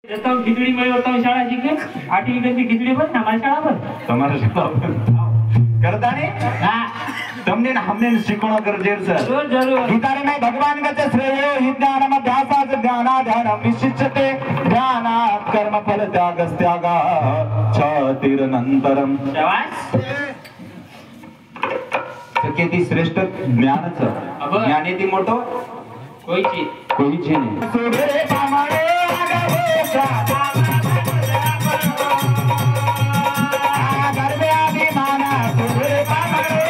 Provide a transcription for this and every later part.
जता खिचड़ी में होता शाळा शिके 8वीं की खिचड़ी पर हमारी शाळा पर તમારી શાળા પર करता नहीं हां તમને हमने शिकणो गरजेर सर जरूर जरूर गीतारे में भगवान कहते श्रेयो हि ज्ञानम अभ्यासाच ज्ञानाधान विशिष्यते ध्यानात् कर्म फल त्यागस्त्यागा छतिरनंतरम शाबाश किती श्रेष्ठ ज्ञानच ज्ञानी ती मोठो कोई चीज नाही सोडरे पामाळे आगवोचा गर्भे अभिमाना सोडरे पामाळे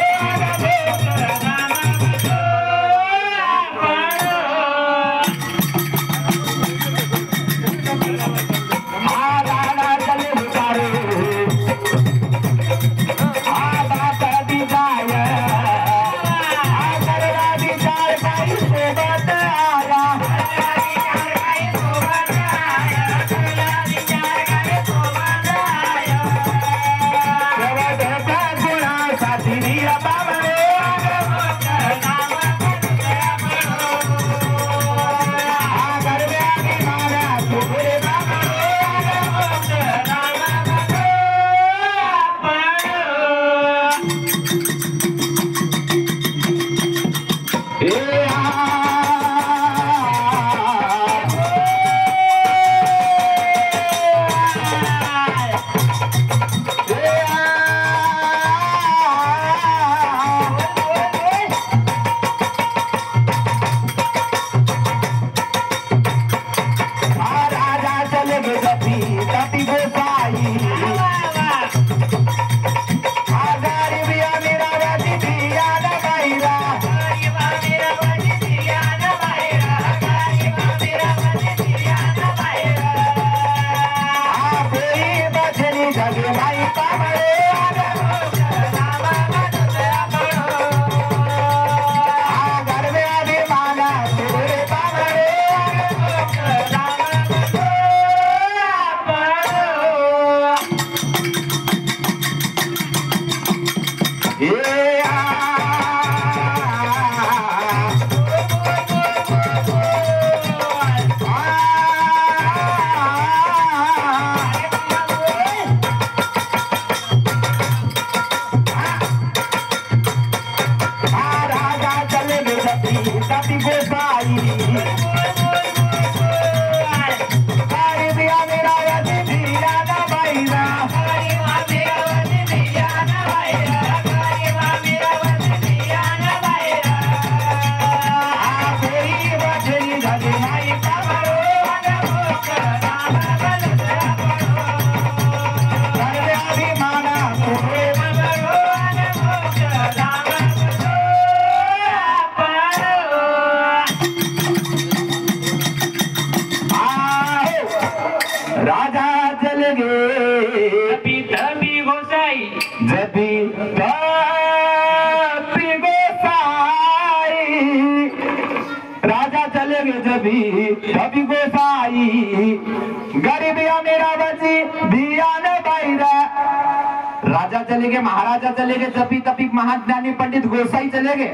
राजा चले गए, महाराजा चले गए, जपी तपी महाज्ञानी पंडित गोसाई चले गए,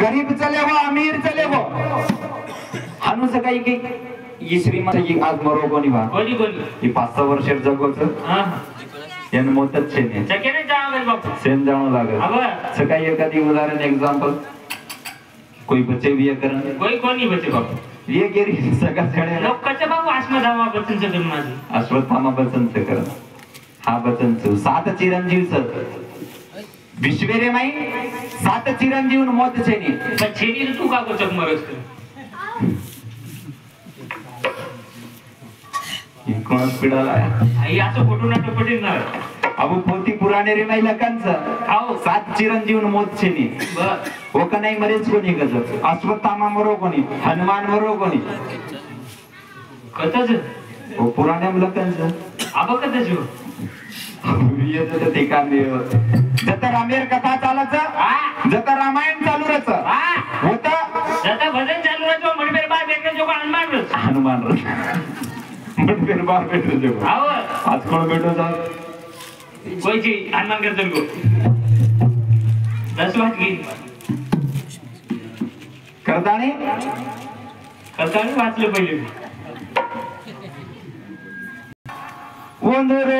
गरीब चले वो, अमीर चले वो, हनु सकाई की ये श्रीमंत ये आज मरो कोणी बा बोली बोली ये 500 वर्ष जगोच हां यान मोतच छे ने चकेने जावे बापू सेम जाणो लागे अब सकाई एखादी उदाहरण एग्जांपल कोई बच्चे भी करन कोई कोणी बच्चे बापू ये गेरी सगळा छडे लोक कच्चे बापू अश्वत्थामा बच्चन से माझी अश्वत्थामा बच्चन से करन हा बच्चन से 7 चिरंजीव स विश्वेरे माई 7 चिरंजीव न मौत छे नी पण छेनी तू का को चक मरस कोण पिडाला आई असं फोटो नाटक पटेल ना अब पोती पुराणे रे माई लकांचा आओ 7 चिरंजीव न मौत छे नी बर वो का नाही मरेच कोणी गज अश्वत्थामा मरो कोणी हनुमान मरो कोणी कतच वो पुराणे लकांचा अब कतच ये जत ठिकाण जत रामेर कथा चालच जत रामायण चालू रच होत जत भजन चालू रच मनबेर बार भेटले जो हनुमान रच मनबेर बार भेटले जो आओ आज कोण भेटो जा कोई जी हनुमान कर दो 10 वाट की करताणी वाचलं पहिले ಒಂದೂರು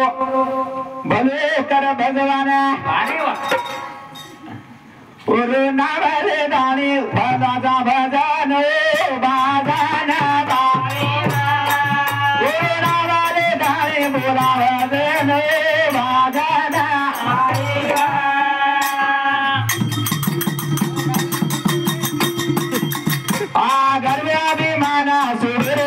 ಬಲೇಕರ ಭಗವಾನ अरे वा ஒரு நாவலே தானே பதாதா பதானோ பாதானா ஒரு நாவலே தானே போலாவதனோ பாதானா आ गर्व अभिमान सुरे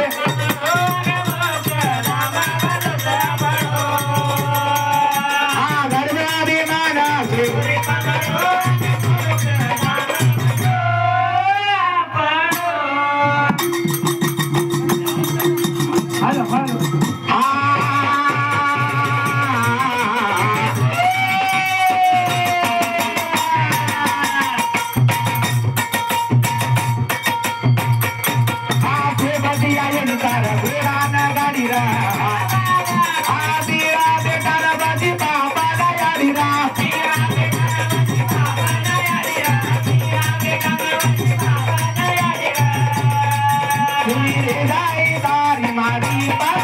Mari